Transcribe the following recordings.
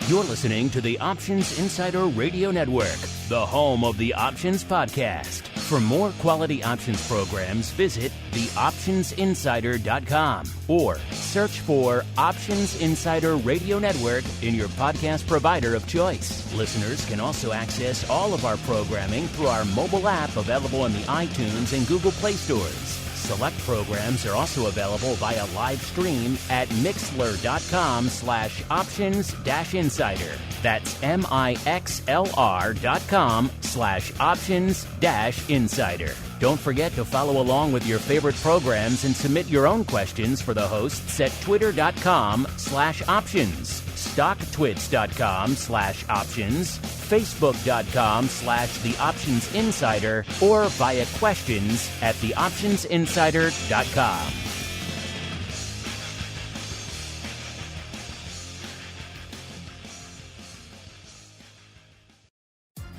You're listening to the Options Insider Radio Network, the home of the Options Podcast. For more quality options programs, visit theoptionsinsider.com or search for Options Insider Radio Network in your podcast provider of choice. Listeners can also access all of our programming through our mobile app available in the iTunes and Google Play stores. Select programs are also available via live stream at mixlr.com/options-insider. That's mixlr.com/options-insider. Don't forget to follow along with your favorite programs and submit your own questions for the hosts at twitter.com/options, stocktwits.com/options, facebook.com/theoptionsinsider, or via questions at theoptionsinsider.com.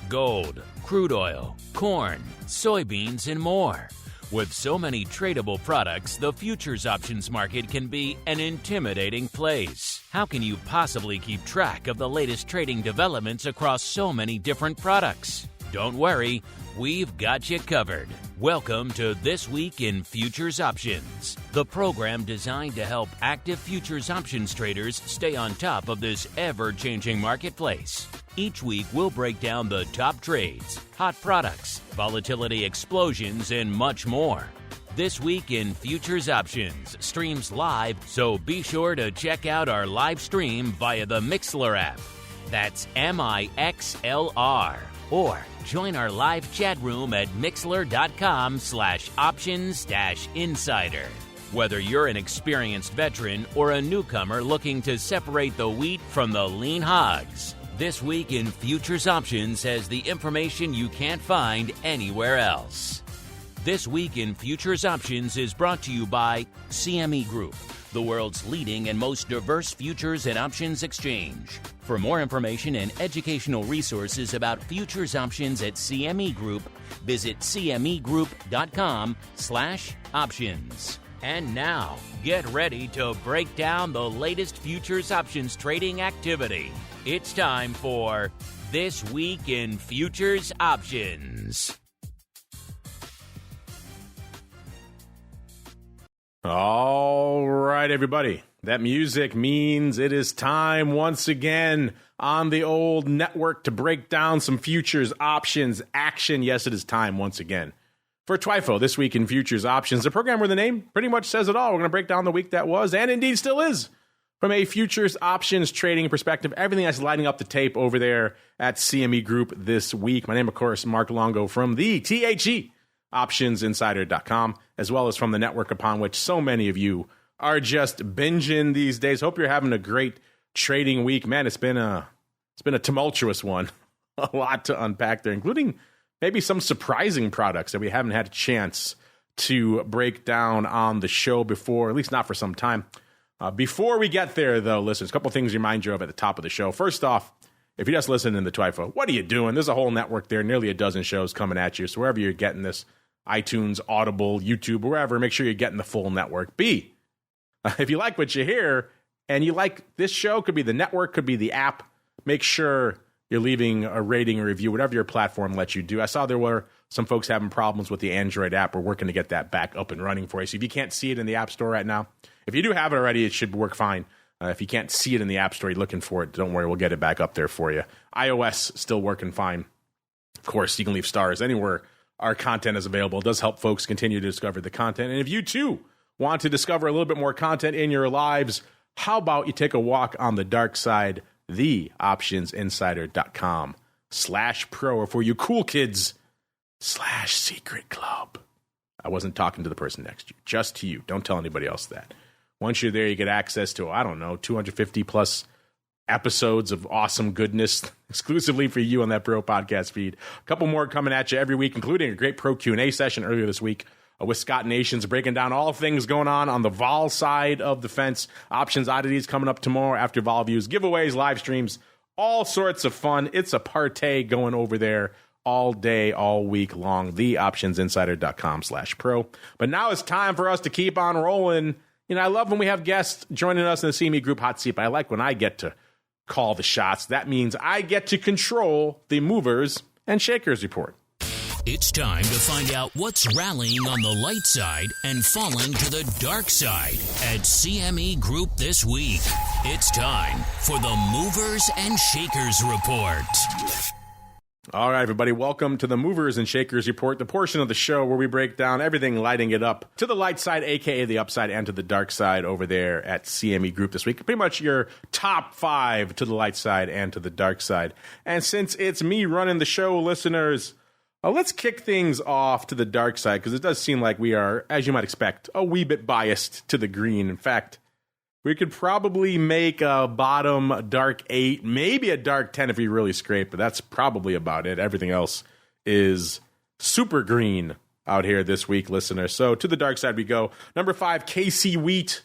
Gold, crude oil, corn, soybeans, and more. With so many tradable products, the futures options market can be an intimidating place. How can you possibly keep track of the latest trading developments across so many different products? Don't worry, we've got you covered. Welcome to This Week in Futures Options, the program designed to help active futures options traders stay on top of this ever-changing marketplace. Each week, we'll break down the top trades, hot products, volatility explosions, and much more. This Week in Futures Options streams live, so be sure to check out our live stream via the Mixlr app. That's MIXLR. Or join our live chat room at mixlr.com/options-insider. Whether you're an experienced veteran or a newcomer looking to separate the wheat from the lean hogs, This Week in Futures Options has the information you can't find anywhere else. This Week in Futures Options is brought to you by CME Group, the world's leading and most diverse futures and options exchange. For more information and educational resources about futures options at CME Group, visit cmegroup.com/options. And now, get ready to break down the latest futures options trading activity. It's time for This Week in Futures Options. All right, everybody. That music means it is time once again on the old network to break down some futures options action. Yes, it is time once again for TWIFO, This Week in Futures Options, a program where the name pretty much says it all. We're going to break down the week that was, and indeed still is, from a futures options trading perspective. Everything that's lighting up the tape over there at CME Group this week. My name, of course, Mark Longo from the THE optionsinsider.com, as well as from the network upon which so many of you are just binging these days. Hope you're having a great trading week. Man, it's been a tumultuous one. A lot to unpack there, including maybe some surprising products that we haven't had a chance to break down on the show before, at least not for some time. Before we get there, though, listeners, a couple things to remind you of at the top of the show. First off, if you're just listening to TWIFO, what are you doing? There's a whole network there, nearly a dozen shows coming at you. So wherever you're getting this, iTunes, Audible, YouTube, wherever, make sure you're getting the full network. B, if you like what you hear and you like this show, could be the network, could be the app, make sure you're leaving a rating or review, whatever your platform lets you do. I saw there were some folks having problems with the Android app. We're working to get that back up and running for you. So if you can't see it in the App Store right now, if you do have it already, it should work fine. If you can't see it in the App Store, you're looking for it, don't worry, we'll get it back up there for you. iOS, still working fine. Of course, you can leave stars anywhere our content is available. It does help folks continue to discover the content. And if you, too, want to discover a little bit more content in your lives, how about you take a walk on the dark side, theoptionsinsider.com/pro, or for you cool kids, /secret club. I wasn't talking to the person next to you, just to you. Don't tell anybody else that. Once you're there, you get access to, 250 plus episodes of awesome goodness exclusively for you on that Pro podcast feed. A couple more coming at you every week, including a great Pro Q&A session earlier this week with Scott Nations, breaking down all things going on the vol side of the fence. Options oddities coming up tomorrow after vol views, giveaways, live streams, all sorts of fun. It's a party going over there all day, all week long. theoptionsinsider.com/pro. But now it's time for us to keep on rolling. I love when we have guests joining us in the CME Group hot seat, but I like when I get to call the shots. That means I get to control the movers and shakers report. It's time to find out what's rallying on the light side and falling to the dark side at CME Group this week. It's time for the Movers and Shakers Report. All right, everybody, welcome to the Movers and Shakers Report, the portion of the show where we break down everything lighting it up to the light side, a.k.a. the upside, and to the dark side over there at CME Group this week. Pretty much your top 5 to the light side and to the dark side. And since it's me running the show, listeners, let's kick things off to the dark side, because it does seem like we are, as you might expect, a wee bit biased to the green. In fact, we could probably make a bottom dark 8, maybe a dark 10 if we really scrape, but that's probably about it. Everything else is super green out here this week, listeners. So to the dark side we go. Number 5, KC Wheat,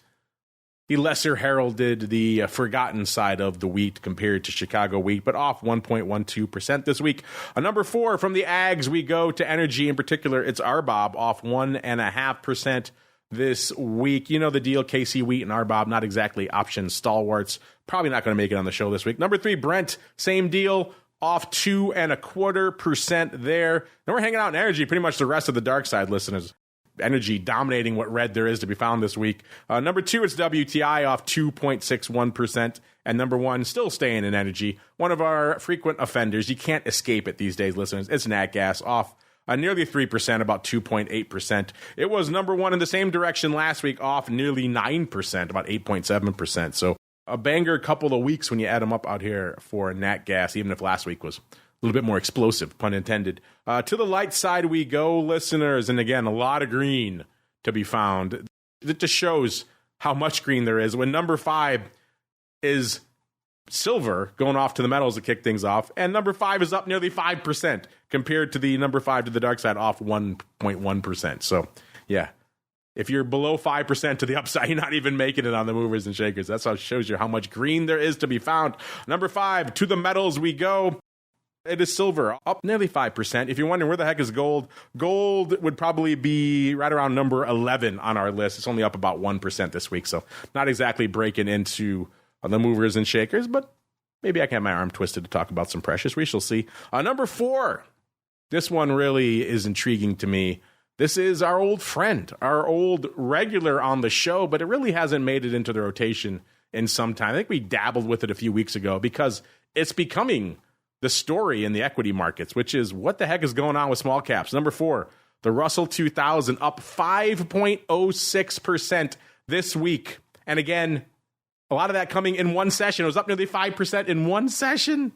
the lesser heralded, the forgotten side of the wheat compared to Chicago wheat, but off 1.12% this week. Number 4, from the Ags, we go to energy. In particular, it's RBOB, off 1.5%. this week. You know the deal, KC Wheat and RBOB, not exactly option stalwarts. Probably not going to make it on the show this week. Number 3, Brent, same deal, off 2.25% there. Then we're hanging out in energy, pretty much the rest of the dark side, listeners. Energy dominating what red there is to be found this week. Number 2, it's WTI, off 2.61%. And number 1, still staying in energy. One of our frequent offenders. You can't escape it these days, listeners. It's nat gas, off nearly 3%, about 2.8%. It was number 1 in the same direction last week, off nearly 9%, about 8.7%. So a banger couple of weeks when you add them up out here for nat gas, even if last week was a little bit more explosive, pun intended. To the light side we go, listeners, and again, a lot of green to be found. It just shows how much green there is when number 5 is silver, going off to the metals to kick things off, and number 5 is up nearly 5% compared to the number 5 to the dark side, off 1.1%. So, yeah, if you're below 5% to the upside, you're not even making it on the movers and shakers. That's how it shows you how much green there is to be found. Number 5, to the metals we go. It is silver, up nearly 5%. If you're wondering where the heck is gold, gold would probably be right around number 11 on our list. It's only up about 1% this week, so not exactly breaking into the movers and shakers, but maybe I can have my arm twisted to talk about some precious. We shall see. Number 4, this one really is intriguing to me. This is our old friend, our old regular on the show, but it really hasn't made it into the rotation in some time. I think we dabbled with it a few weeks ago because it's becoming the story in the equity markets, which is what the heck is going on with small caps. Number 4, the Russell 2000, up 5.06% this week. And again, a lot of that coming in one session. It was up nearly 5% in one session.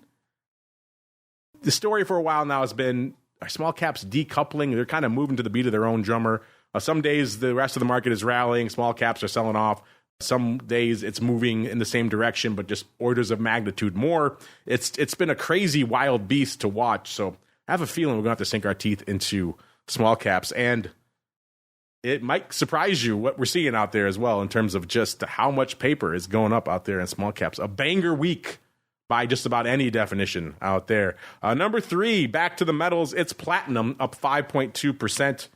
The story for a while now has been, are small caps decoupling? They're kind of moving to the beat of their own drummer. Some days the rest of the market is rallying. Small caps are selling off. Some days it's moving in the same direction, but just orders of magnitude more. It's been a crazy, wild beast to watch. So I have a feeling we're going to have to sink our teeth into small caps. And it might surprise you what we're seeing out there as well in terms of just how much paper is going up out there in small caps. A banger week by just about any definition out there. Number 3, back to the metals. It's platinum, up 5.2%.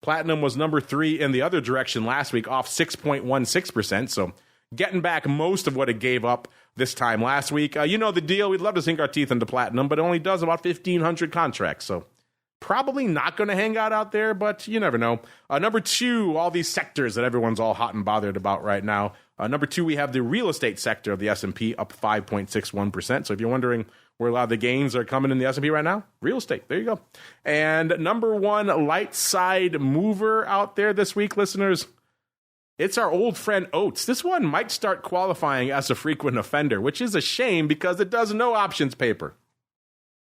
Platinum was number 3 in the other direction last week, off 6.16%. So getting back most of what it gave up this time last week. You know the deal. We'd love to sink our teeth into platinum, but it only does about 1,500 contracts. So probably not going to hang out there, but you never know. Number 2, all these sectors that everyone's all hot and bothered about right now. Number 2, we have the real estate sector of the S&P, up 5.61%. So if you're wondering where a lot of the gains are coming in the S&P right now, real estate. There you go. And number 1 light side mover out there this week, listeners, it's our old friend Oats. This one might start qualifying as a frequent offender, which is a shame because it does no options paper.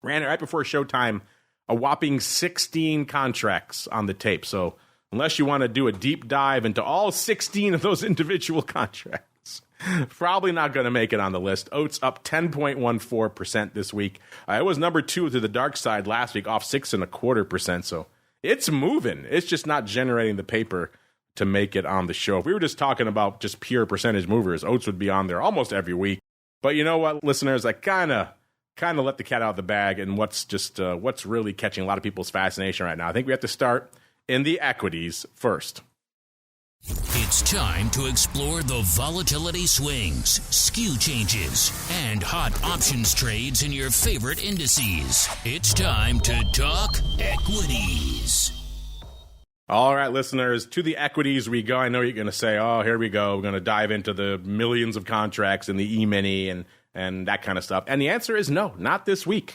Ran it right before showtime. A whopping 16 contracts on the tape. So unless you want to do a deep dive into all 16 of those individual contracts, probably not going to make it on the list. Oats up 10.14% this week. It was number 2 to the dark side last week, off 6.25%. So it's moving. It's just not generating the paper to make it on the show. If we were just talking about just pure percentage movers, Oats would be on there almost every week. But you know what, listeners, I kind of let the cat out of the bag, and what's really catching a lot of people's fascination right now. I think we have to start in the equities first. It's time to explore the volatility swings, skew changes, and hot options trades in your favorite indices. It's time to talk equities. All right, listeners, to the equities we go. I know you're going to say, oh, here we go. We're going to dive into the millions of contracts in the E-mini and that kind of stuff. And the answer is no, not this week.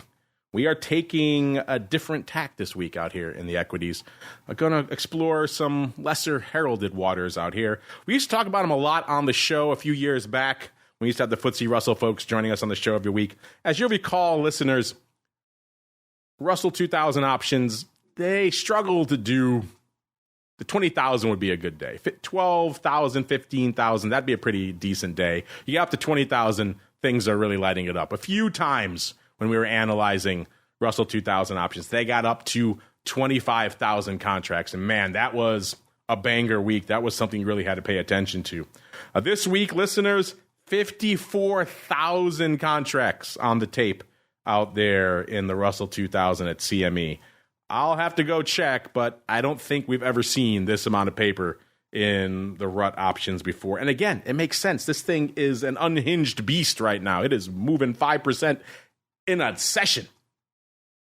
We are taking a different tack this week out here in the equities. We're going to explore some lesser heralded waters out here. We used to talk about them a lot on the show a few years back. We used to have the FTSE Russell folks joining us on the show every week. As you'll recall, listeners, Russell 2000 options, they struggle to do. The 20,000 would be a good day. 12,000, 15,000, that'd be a pretty decent day. You get up to 20,000, things are really lighting it up. A few times when we were analyzing Russell 2000 options, they got up to 25,000 contracts. And man, that was a banger week. That was something you really had to pay attention to. This week, listeners, 54,000 contracts on the tape out there in the Russell 2000 at CME. I'll have to go check, but I don't think we've ever seen this amount of paper in the RUT options before. And again, it makes sense. This thing is an unhinged beast right now. It is moving 5% in a session.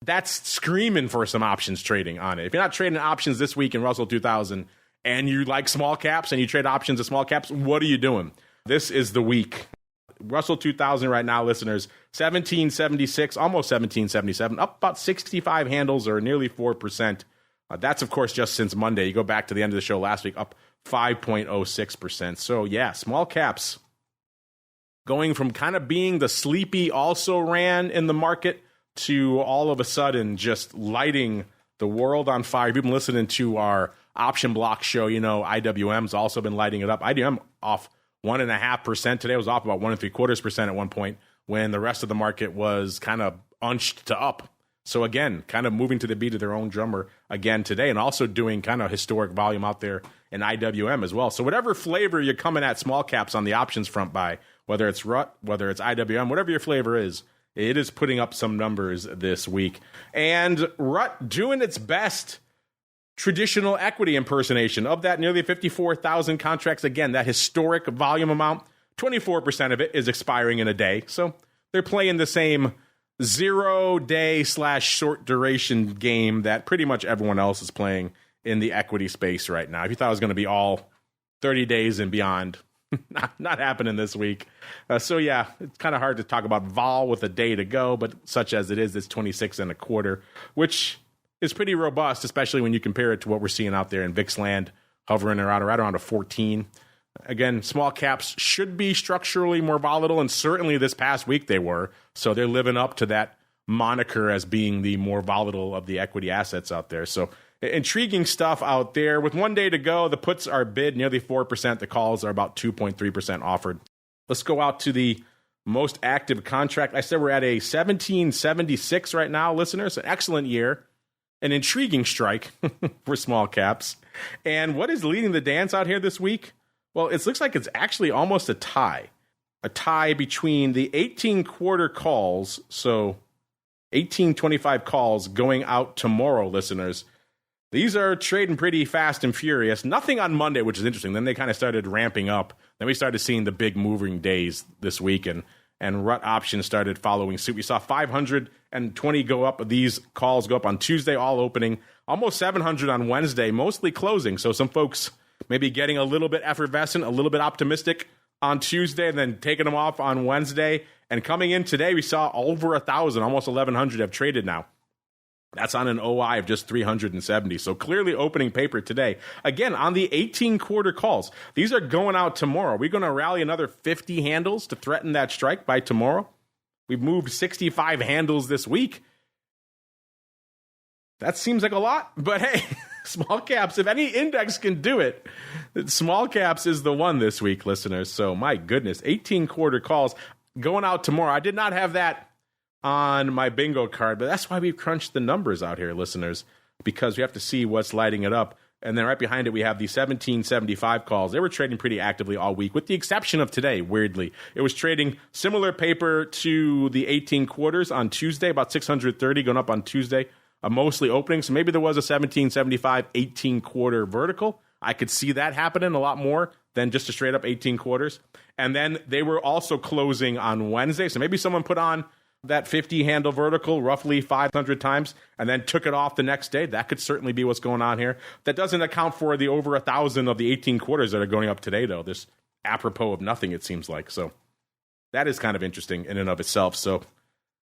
That's screaming for some options trading on it. If you're not trading options this week in Russell 2000 and you like small caps and you trade options of small caps, what are you doing? This is the week. Russell 2000 right now, listeners, 1776, almost 1777, up about 65 handles or nearly 4%. That's, of course, just since Monday. You go back to the end of the show last week, up 5.06%. So, yeah, small caps going from kind of being the sleepy also ran in the market to all of a sudden just lighting the world on fire. If you've been listening to our option block show, you know IWM's also been lighting it up. IWM off 1.5% today. It was off about 1.75% at one point when the rest of the market was kind of unched to up. So again, kind of moving to the beat of their own drummer again today, and also doing kind of historic volume out there in IWM as well. So whatever flavor you're coming at small caps on the options front by, whether it's RUT, whether it's IWM, whatever your flavor is, it is putting up some numbers this week. And RUT doing its best traditional equity impersonation of that nearly 54,000 contracts. Again, that historic volume amount, 24% of it is expiring in a day. So they're playing the same 0-day / short duration game that pretty much everyone else is playing in the equity space right now. If you thought it was going to be all 30 days and beyond, not happening this week. So yeah, it's kind of hard to talk about vol with a day to go, but such as it is, it's 26.25, which is pretty robust, especially when you compare it to what we're seeing out there in VIX land, hovering around right around a 14. Again, small caps should be structurally more volatile, and certainly this past week they were. So they're living up to that moniker as being the more volatile of the equity assets out there. So intriguing stuff out there. With 1 day to go, the puts are bid nearly 4%. The calls are about 2.3% offered. Let's go out to the most active contract. I said we're at a 1776 right now, listeners. An excellent year. An intriguing strike for small caps. And what is leading the dance out here this week? Well, it looks like it's actually almost a tie. A tie between the 18-quarter calls, so 1825 calls going out tomorrow, listeners. These are trading pretty fast and furious. Nothing on Monday, which is interesting. Then they kind of started ramping up. Then we started seeing the big moving days this week, and RUT options started following suit. We saw 520 go up. These calls go up on Tuesday, all opening. Almost 700 on Wednesday, mostly closing. So some folks maybe getting a little bit effervescent, a little bit optimistic on Tuesday, and then taking them off on Wednesday. And coming in today, we saw over 1,000, almost 1,100 have traded now. That's on an OI of just 370. So clearly opening paper today. Again, on the 18-quarter calls. These are going out tomorrow. Are we going to rally another 50 handles to threaten that strike by tomorrow? We've moved 65 handles this week. That seems like a lot, but hey, small caps, if any index can do it, small caps is the one this week, listeners. So my goodness, 18-quarter calls going out tomorrow. I did not have that on my bingo card, but that's why we've crunched the numbers out here, listeners, because we have to see what's lighting it up. And then right behind it, we have the 1775 calls. They were trading pretty actively all week, with the exception of today, weirdly. It was trading similar paper to the 18 quarters on Tuesday, about 630 going up on Tuesday, mostly opening. So maybe there was a 1775 18-quarter vertical. I could see that happening a lot more than just a straight up 18 quarters. And then they were also closing on Wednesday. So maybe someone put on that 50 handle vertical roughly 500 times and then took it off the next day. That could certainly be what's going on here. That doesn't account for the over 1,000 of the 18 quarters that are going up today, though. This apropos of nothing, it seems like. So that is kind of interesting in and of itself. So,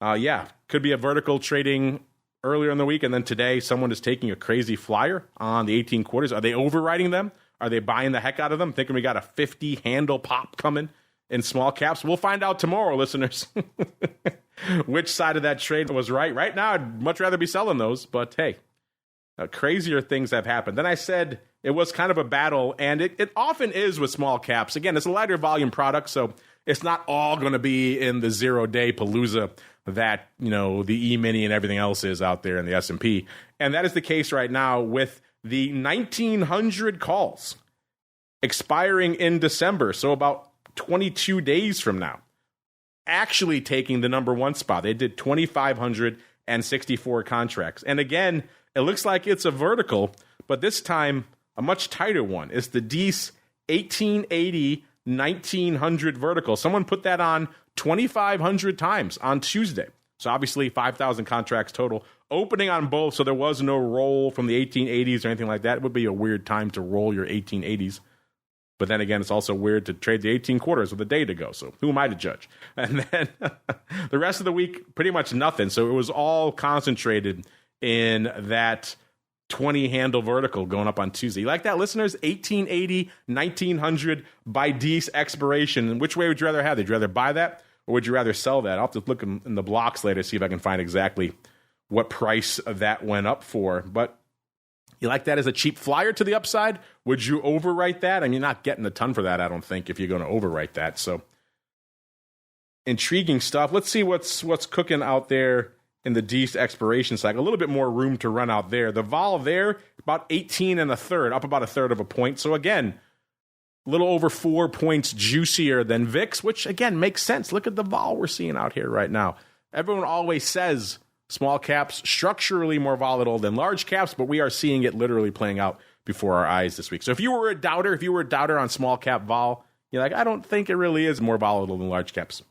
yeah, could be a vertical trading earlier in the week, and then today someone is taking a crazy flyer on the 18 quarters. Are they overriding them? Are they buying the heck out of them, thinking we got a 50 handle pop coming in small caps? We'll find out tomorrow, listeners, which side of that trade was right. Right now, I'd much rather be selling those, but hey, crazier things have happened. Then I said it was kind of a battle, and it often is with small caps. Again, it's a lighter volume product, so it's not all going to be in the 0-day palooza that, you know, the E-mini and everything else is out there in the S&P. And that is the case right now with the 1,900 calls expiring in December, so about 22 days from now, actually taking the number one spot. They did 2,564 contracts. And again, it looks like it's a vertical, but this time a much tighter one. It's the DEES 1880 1900 vertical. Someone put that on 2,500 times on Tuesday. So obviously 5,000 contracts total, opening on both. So there was no roll from the 1880s or anything like that. It would be a weird time to roll your 1880s. But then again, it's also weird to trade the 18 quarters with a day to go. So who am I to judge? And then the rest of the week, pretty much nothing. So it was all concentrated in that 20 handle vertical going up on Tuesday. You like that, listeners? 1880, 1900 by DEES expiration. And which way would you rather have? Would you rather buy that or would you rather sell that? I'll have to look in the blocks later, see if I can find exactly what price that went up for. But you like that as a cheap flyer to the upside? Would you overwrite that? I mean, you're not getting a ton for that, I don't think, if you're going to overwrite that. So intriguing stuff. Let's see what's cooking out there in the DEES expiration cycle. A little bit more room to run out there. The vol there, about 18 and a third, up about a third of a point. So again, a little over 4 points juicier than VIX, which again makes sense. Look at the vol we're seeing out here right now. Everyone always says small caps structurally more volatile than large caps, but we are seeing it literally playing out before our eyes this week. So if you were a doubter on small cap vol, you're like, I don't think it really is more volatile than large caps.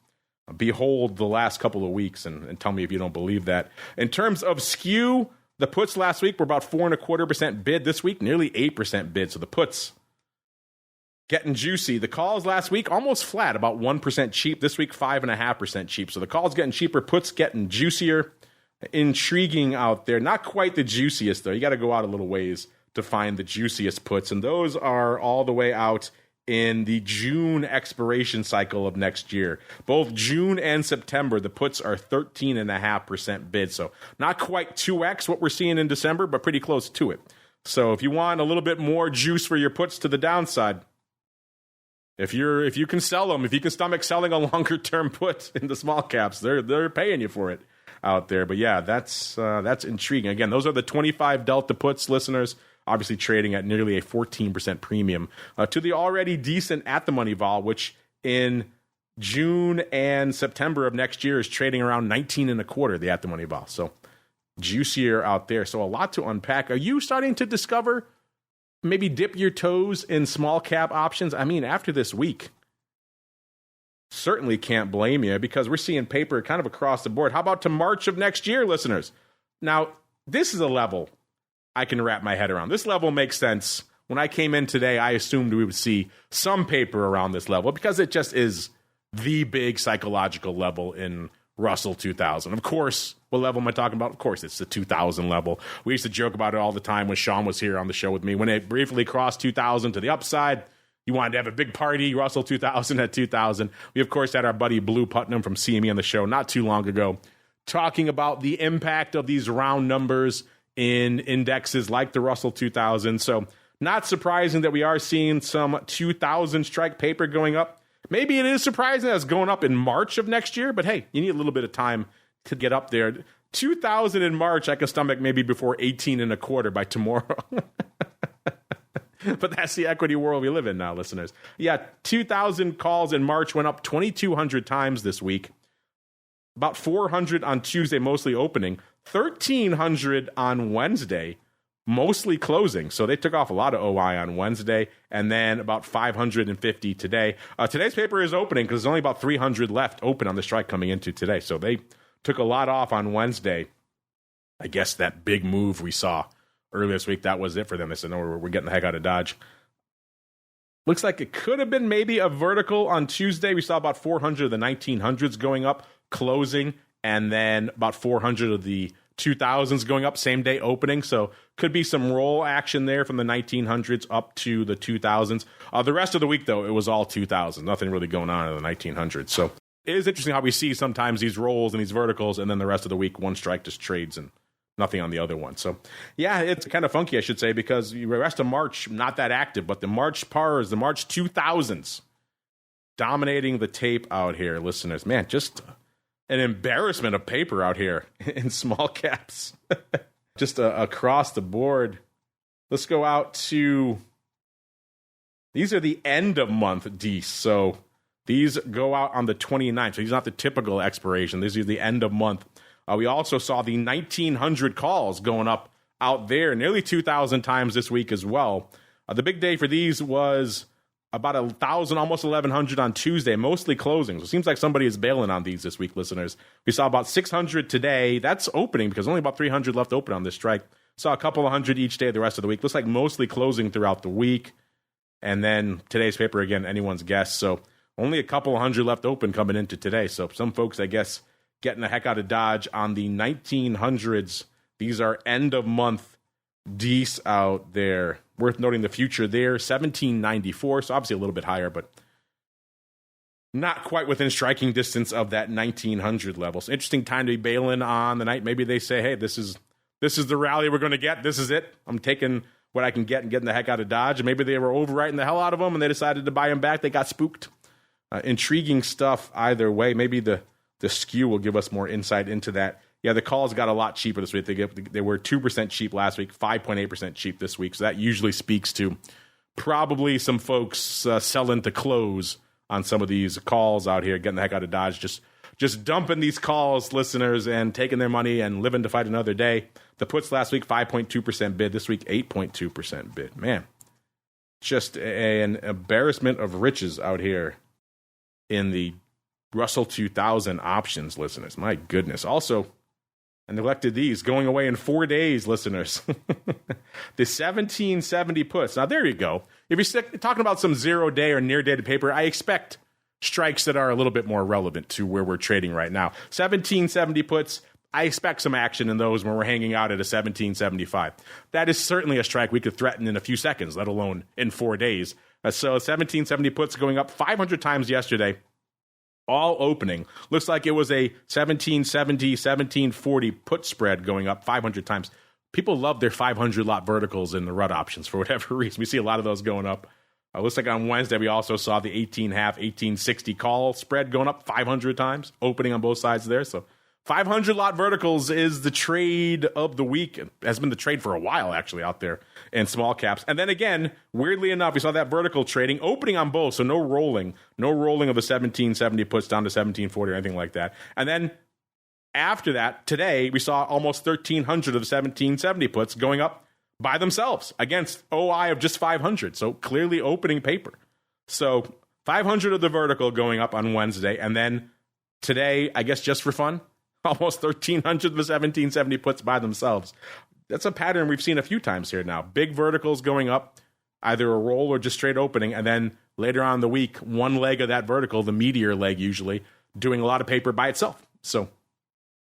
Behold the last couple of weeks and tell me if you don't believe that. In terms of skew, the puts last week were about 4.25% bid. This week, nearly 8% bid. So the puts getting juicy. The calls last week, almost flat, about 1% cheap. This week, 5.5% cheap. So the calls getting cheaper, puts getting juicier. Intriguing out there. Not quite the juiciest, though. You got to go out a little ways to find the juiciest puts. And those are all the way out in the June expiration cycle of next year. Both June and September, the puts are 13.5% bid. So not quite 2x what we're seeing in December, but pretty close to it. So if you want a little bit more juice for your puts to the downside, if you can sell them, if you can stomach selling a longer term put in the small caps, they're paying you for it out there. But yeah, that's intriguing. Again, those are the 25 delta puts, listeners. Obviously trading at nearly a 14% premium to the already decent at the money vol, which in June and September of next year is trading around 19.25, the at the money vol. So juicier out there. So a lot to unpack. Are you starting to discover, maybe dip your toes in small cap options? I mean, after this week, certainly can't blame you because we're seeing paper kind of across the board. How about to March of next year, listeners? Now, this is a level I can wrap my head around. This level makes sense. When I came in today, I assumed we would see some paper around this level because it just is the big psychological level in Russell 2000. Of course, what level am I talking about? Of course, it's the 2000 level. We used to joke about it all the time when Sean was here on the show with me. When it briefly crossed 2000 to the upside, you wanted to have a big party, Russell 2000 at 2000. We, of course, had our buddy Blue Putnam from CME on the show not too long ago talking about the impact of these round numbers in indexes like the Russell 2000. So not surprising that we are seeing some 2000 strike paper going up. Maybe it is surprising that it's going up in March of next year, but hey, you need a little bit of time to get up there. 2000 in March, I can stomach maybe before 18.25 by tomorrow. But that's the equity world we live in now, listeners. Yeah, 2000 calls in March went up 2,200 times this week. About 400 on Tuesday, mostly opening. 1,300 on Wednesday, mostly closing. So they took off a lot of OI on Wednesday, and then about 550 today. Today's paper is opening because there's only about 300 left open on the strike coming into today. So they took a lot off on Wednesday. I guess that big move we saw earlier this week, that was it for them. They said, no, we're getting the heck out of Dodge. Looks like it could have been maybe a vertical on Tuesday. We saw about 400 of the 1900s going up, closing, and then about 400 of the 2000s going up, same day opening. So could be some roll action there from the 1900s up to the 2000s. The rest of the week, though, it was all 2000s. Nothing really going on in the 1900s. So it is interesting how we see sometimes these rolls and these verticals, and then the rest of the week, one strike just trades and nothing on the other one. So, yeah, it's kind of funky, I should say, because the rest of March, not that active, but the March pars, the March 2000s, dominating the tape out here, listeners. Man, just an embarrassment of paper out here in small caps. Just across the board. Let's go out to, these are the end of month Ds. So these go out on the 29th. So these are not the typical expiration. These are the end of month. We also saw the 1900 calls going up out there, nearly 2,000 times this week as well. The big day for these was about 1,000, almost 1,100 on Tuesday, mostly closing. So it seems like somebody is bailing on these this week, listeners. We saw about 600 today. That's opening because only about 300 left open on this strike. Saw a couple of hundred each day the rest of the week. Looks like mostly closing throughout the week. And then today's paper, again, anyone's guess. So only a couple of hundred left open coming into today. So some folks, I guess, getting the heck out of Dodge on the 1900s. These are end of month Ds out there. Worth noting the future there, 1794. So obviously a little bit higher, but not quite within striking distance of that 1900 level. So interesting time to be bailing on the night. Maybe they say, hey, this is the rally we're going to get. This is it. I'm taking what I can get and getting the heck out of Dodge. And maybe they were overwriting the hell out of them and they decided to buy them back. They got spooked. Intriguing stuff either way. Maybe the skew will give us more insight into that. Yeah, the calls got a lot cheaper this week. They were 2% cheap last week, 5.8% cheap this week. So that usually speaks to probably some folks selling to close on some of these calls out here, getting the heck out of Dodge, just dumping these calls, listeners, and taking their money and living to fight another day. The puts last week, 5.2% bid. This week, 8.2% bid. Man, just an embarrassment of riches out here in the Russell 2000 options, listeners. My goodness. Also, I neglected these. Going away in 4 days, listeners. The 1770 puts. Now, there you go. If you're talking about some zero-day or near-dated paper, I expect strikes that are a little bit more relevant to where we're trading right now. 1770 puts, I expect some action in those when we're hanging out at a 1775. That is certainly a strike we could threaten in a few seconds, let alone in 4 days. So 1770 puts going up 500 times yesterday. All opening. Looks like it was a 1770, 1740 put spread going up 500 times. People love their 500 lot verticals in the RUT options for whatever reason. We see a lot of those going up. Looks like on Wednesday we also saw the 18.5, 1860 call spread going up 500 times, opening on both sides there. So 500 lot verticals is the trade of the week. It has been the trade for a while, actually, out there in small caps. And then again, weirdly enough, we saw that vertical trading opening on both. So no rolling of the 1770 puts down to 1740 or anything like that. And then after that, today, we saw almost 1,300 of the 1770 puts going up by themselves against OI of just 500. So clearly opening paper. So 500 of the vertical going up on Wednesday. And then today, I guess just for fun, almost 1,300 of the 1770 puts by themselves. That's a pattern we've seen a few times here now. Big verticals going up, either a roll or just straight opening, and then later on in the week, one leg of that vertical, the meteor leg usually, doing a lot of paper by itself. So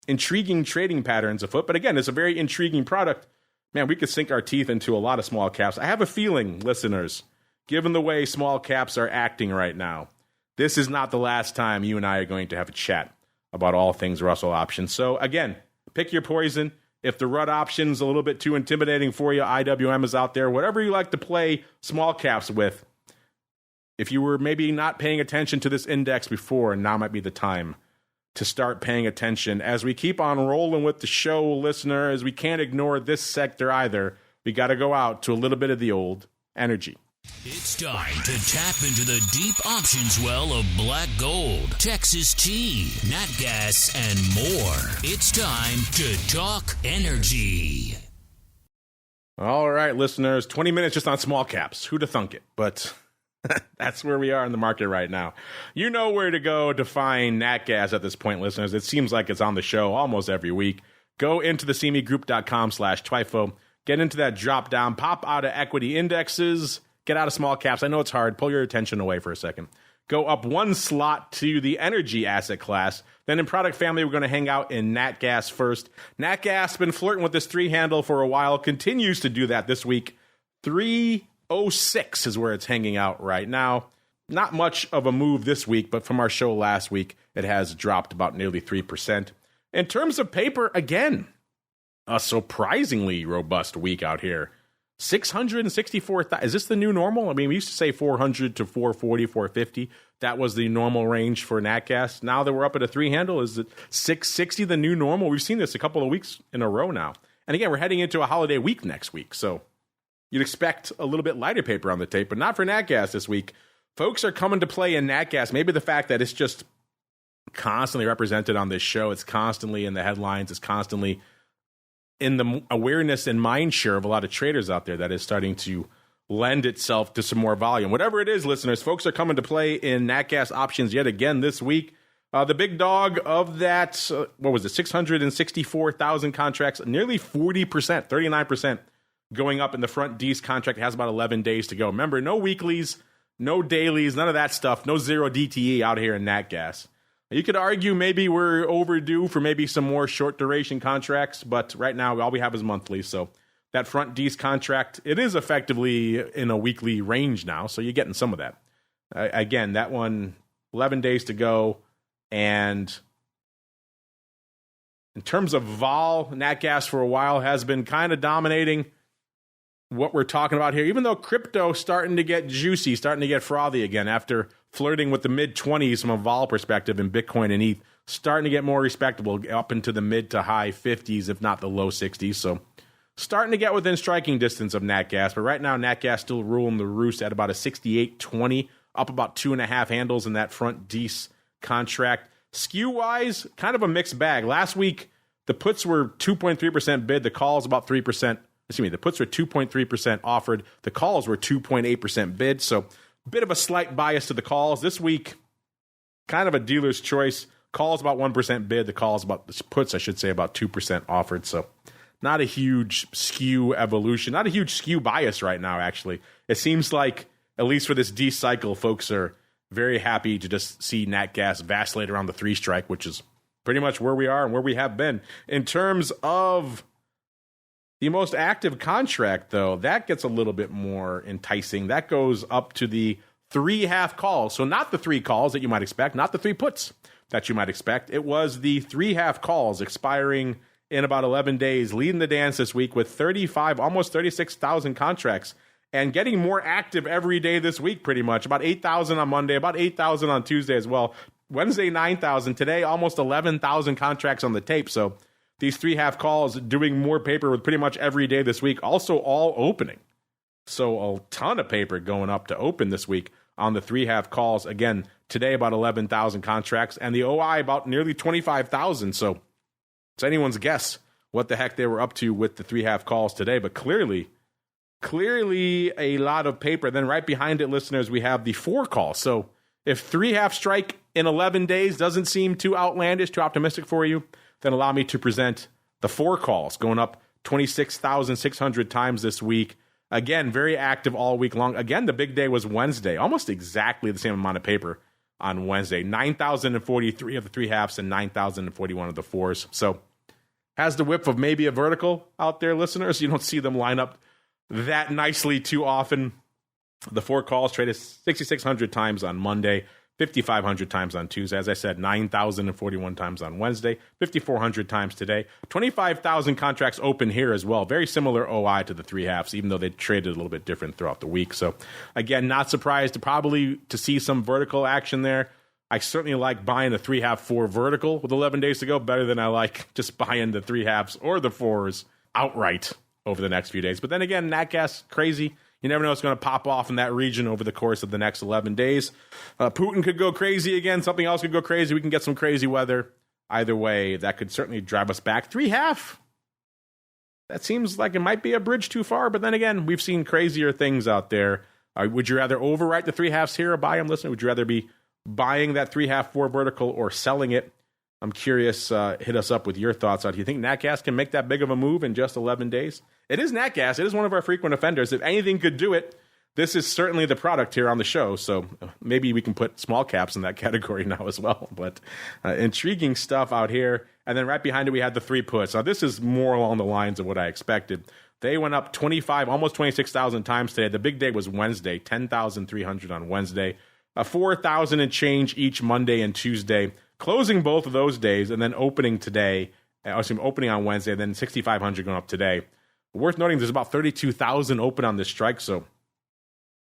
intriguing trading patterns afoot. But again, it's a very intriguing product. Man, we could sink our teeth into a lot of small caps. I have a feeling, listeners, given the way small caps are acting right now, this is not the last time you and I are going to have a chat about all things Russell options. So again, pick your poison. If the RUT option's a little bit too intimidating for you, IWM is out there. Whatever you like to play small caps with, if you were maybe not paying attention to this index before, now might be the time to start paying attention. As we keep on rolling with the show, listener, as we can't ignore this sector either, we got to go out to a little bit of the old energy. It's time to tap into the deep options well of black gold, Texas tea, nat gas, and more. It's time to talk energy. All right, listeners, 20 minutes just on small caps. Who'd have thunk it? But that's where we are in the market right now. You know where to go to find Nat Gas at this point, listeners. It seems like it's on the show almost every week. Go into the cmegroup.com/TWIFO. Get into that drop down, pop out of equity indexes, get out of small caps. I know it's hard. Pull your attention away for a second. Go up one slot to the energy asset class. Then in product family, we're going to hang out in Nat Gas first. Nat Gas been flirting with this 3 handle for a while, continues to do that this week. 306 is where it's hanging out right now. Not much of a move this week, but from our show last week, it has dropped about nearly 3%. In terms of paper, again, a surprisingly robust week out here. 664,000. Is this the new normal? I mean, we used to say 400 to 440, 450. That was the normal range for Nat Gas. Now that we're up at a 3 handle, is it 660 the new normal? We've seen this a couple of weeks in a row now. And again, we're heading into a holiday week next week. So you'd expect a little bit lighter paper on the tape, but not for Nat Gas this week. Folks are coming to play in Nat Gas. Maybe the fact that it's just constantly represented on this show. It's constantly in the headlines. It's constantly in the awareness and mind share of a lot of traders out there that is starting to lend itself to some more volume. Whatever it is, listeners, folks are coming to play in Nat Gas options yet again this week. The big dog of that, 664,000 contracts, nearly 40%, 39% going up in the front D's contract. It has about 11 days to go. Remember, no weeklies, no dailies, none of that stuff, no zero DTE out here in Nat Gas. You could argue maybe we're overdue for maybe some more short duration contracts, but right now all we have is monthly. So that front D's contract, it is effectively in a weekly range now. So you're getting some of that. Again, that one, 11 days to go. And in terms of vol, Nat Gas for a while has been kind of dominating what we're talking about here, even though crypto starting to get juicy, starting to get frothy again after flirting with the mid-20s from a vol perspective in Bitcoin and ETH, starting to get more respectable up into the mid to high 50s, if not the low 60s. So starting to get within striking distance of Nat Gas. But right now, Nat Gas still ruling the roost at about a 68.20, up about 2.5 handles in that front D's contract. Skew-wise, kind of a mixed bag. Last week, the puts were 2.3% bid. The calls about 3%. The puts were 2.3% offered. The calls were 2.8% bid. So a bit of a slight bias to the calls. This week, kind of a dealer's choice. Calls about 1% bid. The puts, I should say, about 2% offered. So not a huge skew evolution. Not a huge skew bias right now, actually. It seems like, at least for this D cycle, folks are very happy to just see Nat Gas vacillate around the 3 strike, which is pretty much where we are and where we have been. In terms of the most active contract, though, that gets a little bit more enticing. That goes up to the 3 half calls. So not the 3 calls that you might expect, not the 3 puts that you might expect. It was the 3 half calls expiring in about 11 days, leading the dance this week with 35, almost 36,000 contracts, and getting more active every day this week, pretty much. About 8,000 on Monday, about 8,000 on Tuesday as well. Wednesday, 9,000. Today, almost 11,000 contracts on the tape. So these 3 half calls doing more paper with pretty much every day this week, also all opening. So a ton of paper going up to open this week on the 3 half calls. Again, today about 11,000 contracts, and the OI about nearly 25,000. So it's anyone's guess what the heck they were up to with the 3 half calls today, but clearly a lot of paper. Then right behind it, listeners, we have the 4 calls. So if 3 half strike in 11 days doesn't seem too outlandish, too optimistic for you, then allow me to present the 4 calls going up 26,600 times this week. Again, very active all week long. Again, the big day was Wednesday, almost exactly the same amount of paper on Wednesday. 9,043 of the 3 halves and 9,041 of the 4s. So has the whip of maybe a vertical out there, listeners. You don't see them line up that nicely too often. The 4 calls traded 6,600 times on Monday, 5,500 times on Tuesday. As I said, 9,041 times on Wednesday, 5,400 times today. 25,000 contracts open here as well. Very similar OI to the 3 halves, even though they traded a little bit different throughout the week. So again, not surprised to see some vertical action there. I certainly like buying the 3 half 4 vertical with 11 days to go better than I like just buying the 3 halves or the 4s outright over the next few days. But then again, Nat Gas, crazy. You never know what's going to pop off in that region over the course of the next 11 days. Putin could go crazy again. Something else could go crazy. We can get some crazy weather. Either way, that could certainly drive us back. 3 half. that seems like it might be a bridge too far. But then again, we've seen crazier things out there. Would you rather overwrite the 3/2s here or buy them? Listen, would you rather be buying that 3/2-4 vertical or selling it? I'm curious. Hit us up with your thoughts on it. Do you think NatGas can make that big of a move in just 11 days? It is NatGas. It is one of our frequent offenders. If anything could do it, this is certainly the product here on the show. So maybe we can put small caps in that category now as well. But intriguing stuff out here. And then right behind it, we had the 3 puts. Now, this is more along the lines of what I expected. They went up 25, almost 26,000 times today. The big day was Wednesday, 10,300 on Wednesday, 4,000 and change each Monday and Tuesday, closing both of those days, and then opening today, opening on Wednesday, then 6,500 going up today. Worth noting, there's about 32,000 open on this strike, so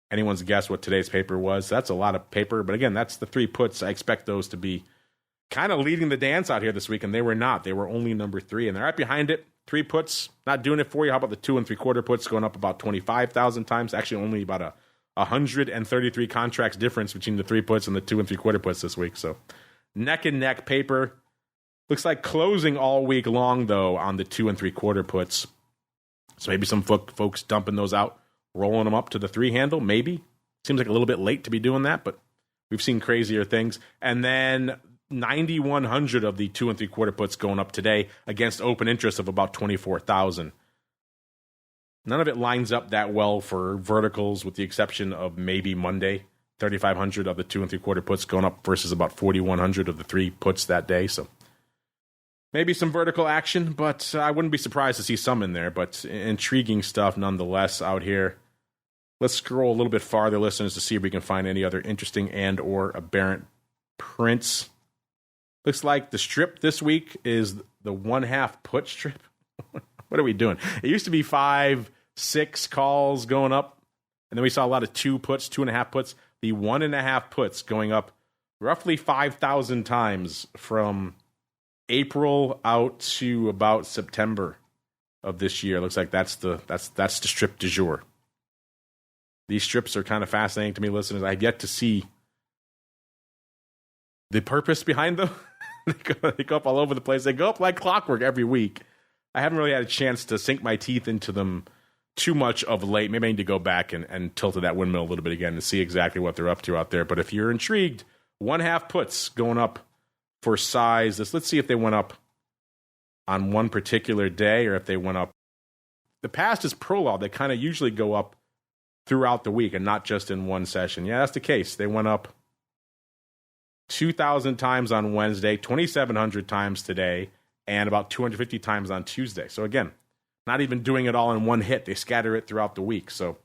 anyone's guess what today's paper was. That's a lot of paper, but again, that's the 3 puts. I expect those to be kind of leading the dance out here this week, and they were not. They were only number 3, and they're right behind it. 3 puts, not doing it for you. How about the 2 3/4 puts going up about 25,000 times? Actually, only about 133 contracts difference between the 3 puts and the 2 3/4 puts this week. So neck and neck paper. Looks like closing all week long, though, on the 2 3/4 puts. So maybe some folks dumping those out, rolling them up to the 3 handle, maybe. Seems like a little bit late to be doing that, but we've seen crazier things. And then 9,100 of the 2 3/4 puts going up today against open interest of about 24,000. None of it lines up that well for verticals, with the exception of maybe Monday. 3,500 of the 2 3/4 puts going up versus about 4,100 of the 3 puts that day. So maybe some vertical action, but I wouldn't be surprised to see some in there. But intriguing stuff nonetheless out here. Let's scroll a little bit farther, listeners, to see if we can find any other interesting and or aberrant prints. Looks like the strip this week is the 1/2 put strip. What are we doing? It used to be 5, 6 calls going up, and then we saw a lot of 2 puts, 2.5 puts. The 1.5 puts going up roughly 5,000 times from April out to about September of this year. Looks like that's the strip du jour. These strips are kind of fascinating to me, listeners. I've yet to see the purpose behind them. They go up all over the place. They go up like clockwork every week. I haven't really had a chance to sink my teeth into them too much of late. Maybe I need to go back and tilt that windmill a little bit again to see exactly what they're up to out there. But if you're intrigued, 1/2 puts going up for size. Let's see if they went up on one particular day or if they went up. The past is prologue. They kind of usually go up throughout the week and not just in one session. Yeah, that's the case. They went up 2,000 times on Wednesday, 2,700 times today, and about 250 times on Tuesday. So again, not even doing it all in one hit. They scatter it throughout the week. So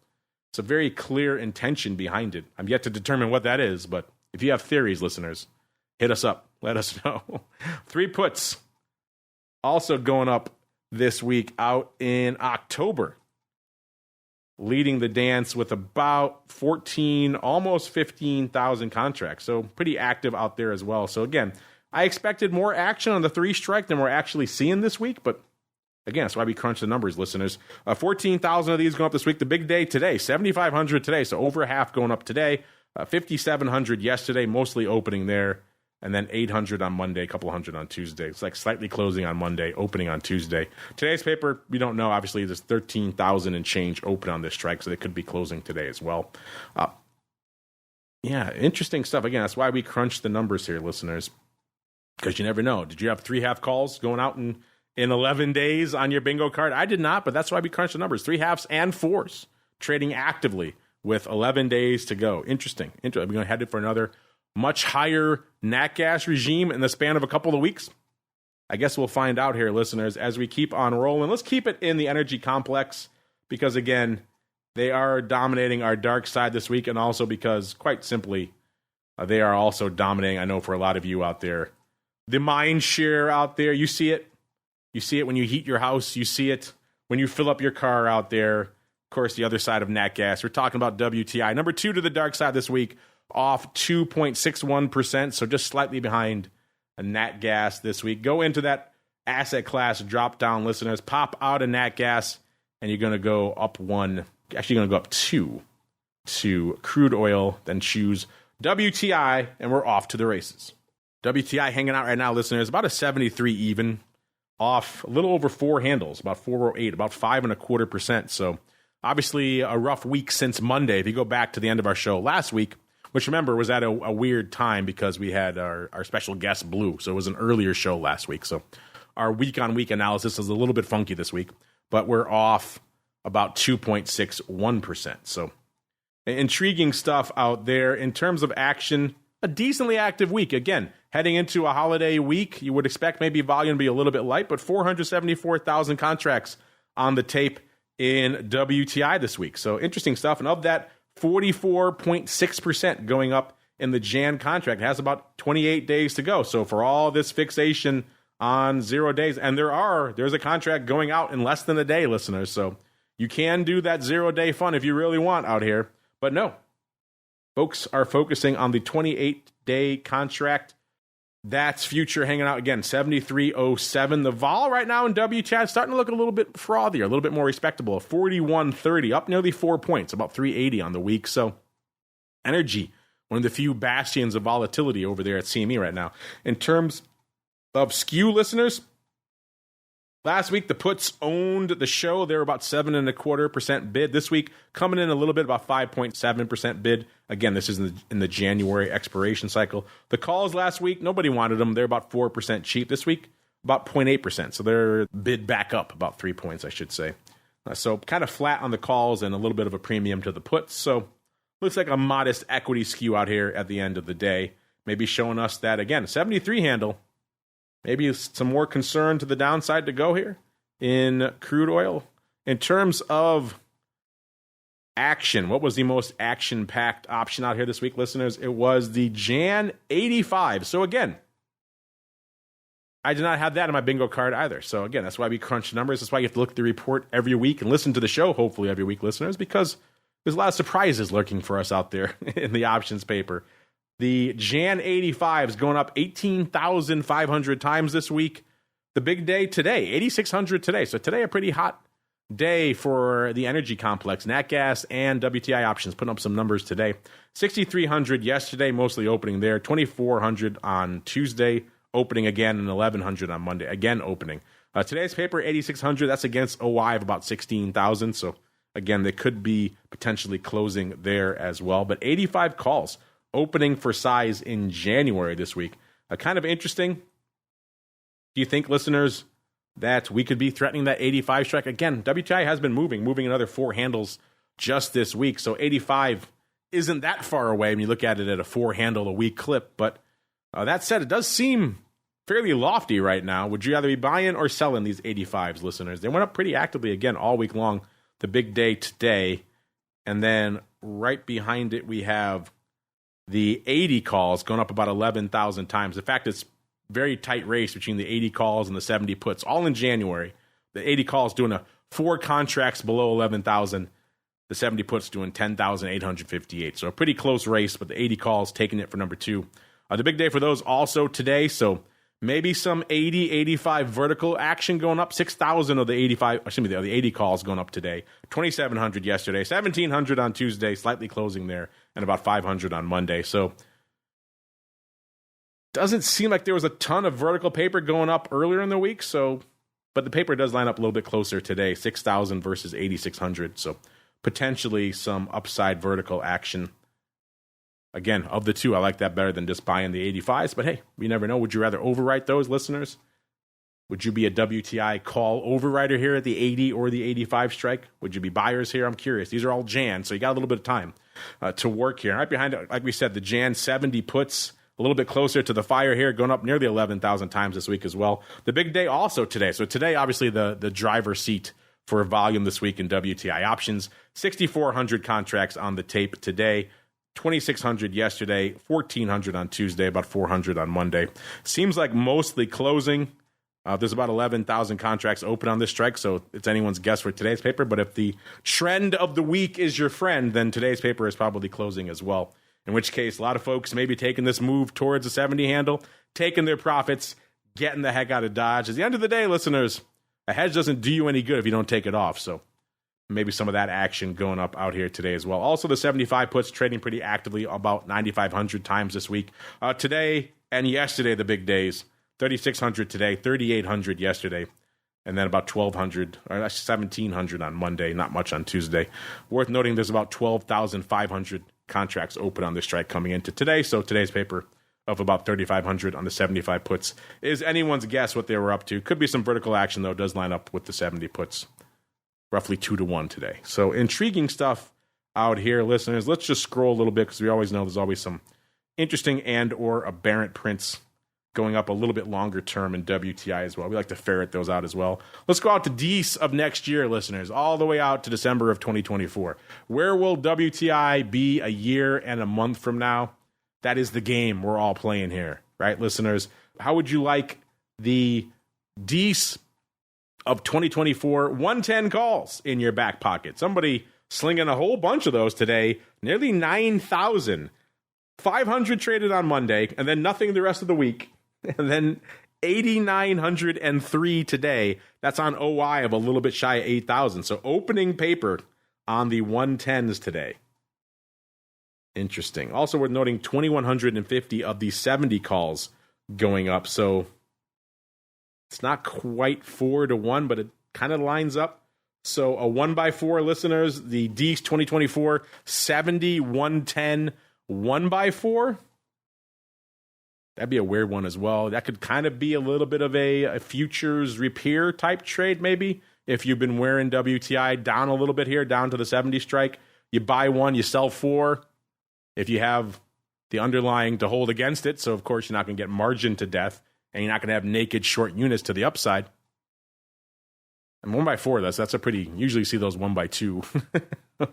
it's a very clear intention behind it. I'm yet to determine what that is, but if you have theories, listeners, hit us up. Let us know. 3 puts also going up this week out in October, leading the dance with about 14, almost 15,000 contracts. So pretty active out there as well. So again, I expected more action on the 3 strike than we're actually seeing this week. But again, that's why we crunch the numbers, listeners. 14,000 of these going up this week. The big day today, 7,500 today. So over half going up today. 5,700 yesterday, mostly opening there. And then 800 on Monday, a couple hundred on Tuesday. It's like slightly closing on Monday, opening on Tuesday. Today's paper, we don't know. Obviously, there's 13,000 and change open on this strike, so they could be closing today as well. Yeah, interesting stuff. Again, that's why we crunch the numbers here, listeners, because you never know. Did you have 3/2 calls going out in 11 days on your bingo card? I did not, but that's why we crunch the numbers. 3/2s and 4s trading actively with 11 days to go. Interesting. We're going to head for another much higher nat gas regime in the span of a couple of weeks. I guess we'll find out here, listeners, as we keep on rolling. Let's keep it in the energy complex because, again, they are dominating our dark side this week, and also because, quite simply, they are also dominating, I know for a lot of you out there, the mind share out there. You see it. You see it when you heat your house. You see it when you fill up your car out there. Of course, the other side of nat gas. We're talking about WTI. Number 2 to the dark side this week, off 2.61%, so just slightly behind a nat gas this week. Go into that asset class drop down, listeners. Pop out a nat gas, and you're going to go up 1. Actually, you're going to go up 2 to crude oil, then choose WTI, and we're off to the races. WTI hanging out right now, listeners, about a 73 even. off a little over 4 handles, about 408, about 5.25%. So obviously a rough week since Monday. If you go back to the end of our show last week, which remember was at a weird time because we had our special guest Blue. So it was an earlier show last week. So our week-on-week analysis is a little bit funky this week, but we're off about 2.61%. So intriguing stuff out there. In terms of action, a decently active week. Again, heading into a holiday week, you would expect maybe volume to be a little bit light, but 474,000 contracts on the tape in WTI this week. So interesting stuff. And of that, 44.6% going up in the Jan contract. It has about 28 days to go. So for all this fixation on 0 days, and there's a contract going out in less than a day, listeners. So you can do that 0-day fun if you really want out here. But no, folks are focusing on the 28-day contract. That's future hanging out again, 73.07. The vol right now in WTI is starting to look a little bit frothier, a little bit more respectable. 41.30, up nearly 4 points, about 380 on the week. So energy, one of the few bastions of volatility over there at CME right now. In terms of skew, listeners, last week the puts owned the show. They were about 7.25% bid. This week coming in a little bit, about 5.7% bid. Again, this is in the January expiration cycle. The calls last week, nobody wanted them. They're about 4% cheap. This week, about 0.8%. So they're bid back up about 3 points, I should say. So kind of flat on the calls and a little bit of a premium to the puts. So looks like a modest equity skew out here at the end of the day. Maybe showing us that, again, 73 handle. Maybe some more concern to the downside to go here in crude oil. In terms of action, what was the most action-packed option out here this week, listeners? It was the Jan 85. So again, I did not have that in my bingo card either. So again, that's why we crunch numbers. That's why you have to look at the report every week and listen to the show, hopefully every week, listeners, because there's a lot of surprises lurking for us out there in the options paper. The Jan 85 is going up 18,500 times this week. The big day today, 8,600 today. So today a pretty hot day for the energy complex. Nat gas and WTI options putting up some numbers today. 6,300 yesterday, mostly opening there. 2,400 on Tuesday, opening again, and 1,100 on Monday, again opening. Today's paper, 8,600. That's against OI of about 16,000. So again, they could be potentially closing there as well. But 85 calls opening for size in January this week. Kind of interesting. Do you think, listeners, that we could be threatening that 85 strike? Again, WTI has been moving another 4 handles just this week. So 85 isn't that far away when you look at it at a 4 handle a week clip. But that said, it does seem fairly lofty right now. Would you rather be buying or selling these 85s, listeners? They went up pretty actively again all week long. The big day today. And then right behind it, we have the 80 calls going up about 11,000 times. In fact, it's very tight race between the 80 calls and the 70 puts, all in January. The 80 calls doing 4 contracts below 11,000. The 70 puts doing 10,858. So a pretty close race, but the 80 calls taking it for number 2. The big day for those also today. So maybe some 80, 85 vertical action going up. 6,000 of the 80 calls going up today. 2,700 yesterday. 1,700 on Tuesday, slightly closing there, and about 500 on Monday. So doesn't seem like there was a ton of vertical paper going up earlier in the week. So, but the paper does line up a little bit closer today. 6,000 versus 8,600. So potentially some upside vertical action. Again, of the two, I like that better than just buying the 85s. But hey, we never know. Would you rather overwrite those, listeners? Would you be a WTI call overwriter here at the 80 or the 85 strike? Would you be buyers here? I'm curious. These are all Jan, so you got a little bit of time to work here. Right behind it, like we said, the Jan 70 puts a little bit closer to the fire here, going up nearly 11,000 times this week as well. The big day also today. So today, obviously, the driver's seat for volume this week in WTI options. 6,400 contracts on the tape today. 2,600 yesterday, 1,400 on Tuesday, about 400 on Monday. Seems like mostly closing. There's about 11,000 contracts open on this strike, so it's anyone's guess for today's paper. But if the trend of the week is your friend, then today's paper is probably closing as well. In which case, a lot of folks may be taking this move towards a 70 handle, taking their profits, getting the heck out of Dodge. At the end of the day, listeners, a hedge doesn't do you any good if you don't take it off. So maybe some of that action going up out here today as well. Also, the 75 puts trading pretty actively, about 9,500 times this week. Today and yesterday, the big days. 3,600 today, 3,800 yesterday, and then about 1,200, or 1,700 on Monday, not much on Tuesday. Worth noting there's about 12,500 contracts open on this strike coming into today, so today's paper of about 3,500 on the 75 puts is anyone's guess what they were up to. Could be some vertical action, though. It does line up with the 70 puts, roughly 2-1 today. So intriguing stuff out here, listeners. Let's just scroll a little bit because we always know there's always some interesting and or aberrant prints going up a little bit longer term in WTI as well. We like to ferret those out as well. Let's go out to Dece of next year, listeners, all the way out to December of 2024. Where will WTI be a year and a month from now? That is the game we're all playing here, right, listeners? How would you like the Dece of 2024 110 calls in your back pocket? Somebody slinging a whole bunch of those today, nearly 9,000. 500 traded on Monday, and then nothing the rest of the week. And then 8,903 today. That's on OI of a little bit shy of 8,000. So opening paper on the 110s today. Interesting. Also, we're noting 2,150 of the 70 calls going up. So it's not quite 4-1, but it kind of lines up. So a 1x4, listeners, the Dece 2024 70, 110, 1x4. That'd be a weird one as well. That could kind of be a little bit of a futures repair type trade, maybe. If you've been wearing WTI down a little bit here, down to the 70 strike, you buy one, you sell four. If you have the underlying to hold against it, so of course you're not going to get margin to death, and you're not going to have naked short units to the upside. And 1x4, that's a pretty, usually you see those 1x2.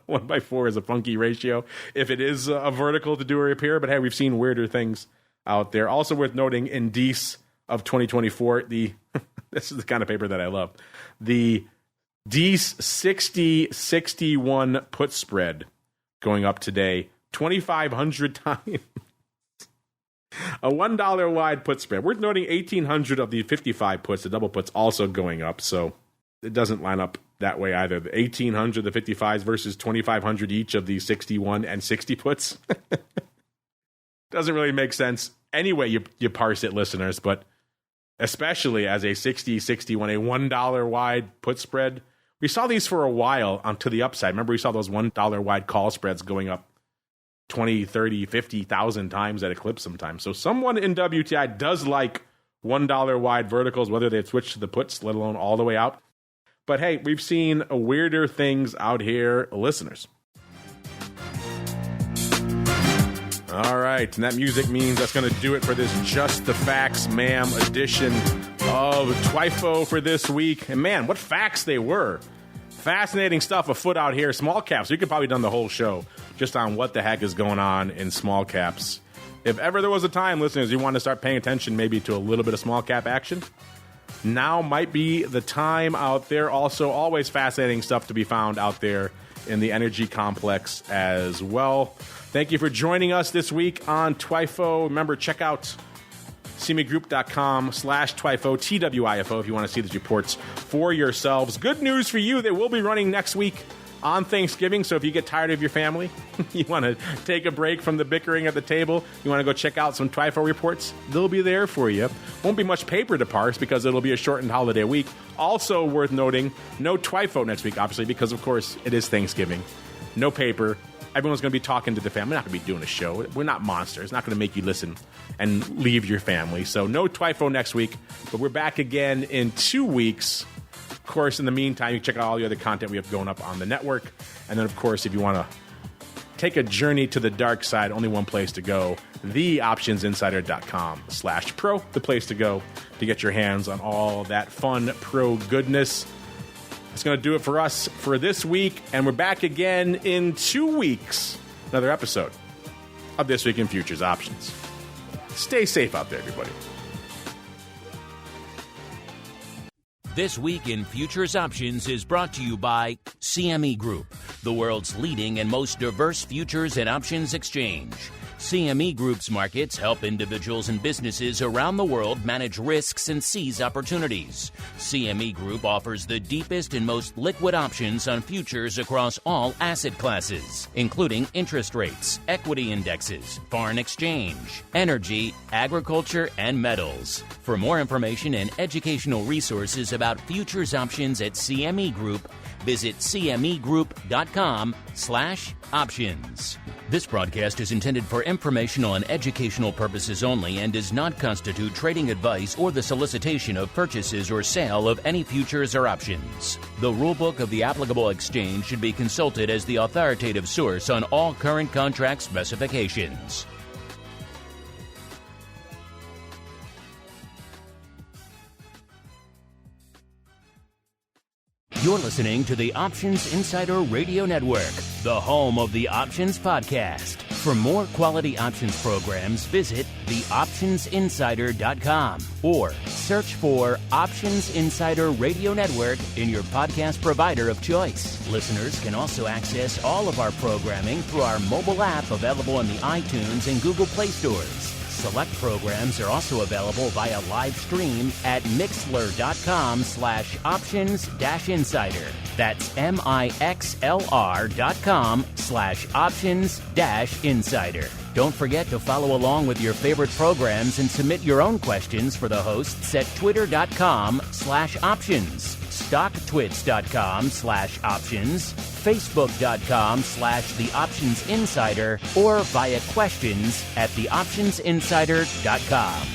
1x4 is a funky ratio if it is a vertical to do a repair, but hey, we've seen weirder things out there. Also worth noting in Dece of 2024, this is the kind of paper that I love. The Dece 60-61 put spread going up today 2,500 times. A $1 wide put spread. Worth noting 1,800 of the 55 puts, the double puts, also going up. So it doesn't line up that way either. The 1,800, the 55s versus 2,500 each of the 61 and 60 puts. Doesn't really make sense anyway you parse it, listeners, but especially as a 60-61, a $1 wide put spread. We saw these for a while to the upside. Remember, we saw those $1 wide call spreads going up 20, 30, 50,000 times at a clip sometimes. So someone in WTI does like $1 wide verticals, whether they've switched to the puts, let alone all the way out. But hey, we've seen weirder things out here, listeners. All right, and that music means that's going to do it for this Just the Facts, Ma'am edition of TWIFO for this week. And man, what facts they were. Fascinating stuff afoot out here. Small caps, we could probably done the whole show just on what the heck is going on in small caps. If ever there was a time, listeners, you want to start paying attention maybe to a little bit of small cap action, now might be the time out there. Also, always fascinating stuff to be found out there in the energy complex as well. Thank you for joining us this week on TWIFO. Remember, check out CMEGroup.com/TWIFO, TWIFO, if you want to see these reports for yourselves. Good news for you, they will be running next week on Thanksgiving, so if you get tired of your family, you want to take a break from the bickering at the table, you want to go check out some TWIFO reports, they'll be there for you. Won't be much paper to parse because it'll be a shortened holiday week. Also worth noting, no TWIFO next week, obviously, because, of course, it is Thanksgiving. No paper. Everyone's going to be talking to the family. We're not going to be doing a show. We're not monsters. Not going to make you listen and leave your family. So no TWIFO next week, but we're back again in 2 weeks. Of course, in the meantime, you can check out all the other content we have going up on the network. And then, of course, if you want to take a journey to the dark side, only one place to go, theoptionsinsider.com/pro, the place to go to get your hands on all that fun pro goodness. That's going to do it for us for this week, and we're back again in 2 weeks. Another episode of This Week in Futures Options. Stay safe out there, everybody. This Week in Futures Options is brought to you by CME Group, the world's leading and most diverse futures and options exchange. CME Group's markets help individuals and businesses around the world manage risks and seize opportunities. CME Group offers the deepest and most liquid options on futures across all asset classes, including interest rates, equity indexes, foreign exchange, energy, agriculture, and metals. For more information and educational resources about futures options at CME Group, visit cmegroup.com/options. This broadcast is intended for informational and educational purposes only and does not constitute trading advice or the solicitation of purchases or sale of any futures or options. The rulebook of the applicable exchange should be consulted as the authoritative source on all current contract specifications. You're listening to the Options Insider Radio Network, the home of the Options Podcast. For more quality options programs, visit theoptionsinsider.com or search for Options Insider Radio Network in your podcast provider of choice. Listeners can also access all of our programming through our mobile app available in the iTunes and Google Play stores. Select programs are also available via live stream at mixlr.com/options-insider. That's mixlr.com/options-insider. Don't forget to follow along with your favorite programs and submit your own questions for the hosts at twitter.com/options, stocktwits.com/options, facebook.com/theoptionsinsider, or via questions at theoptionsinsider.com.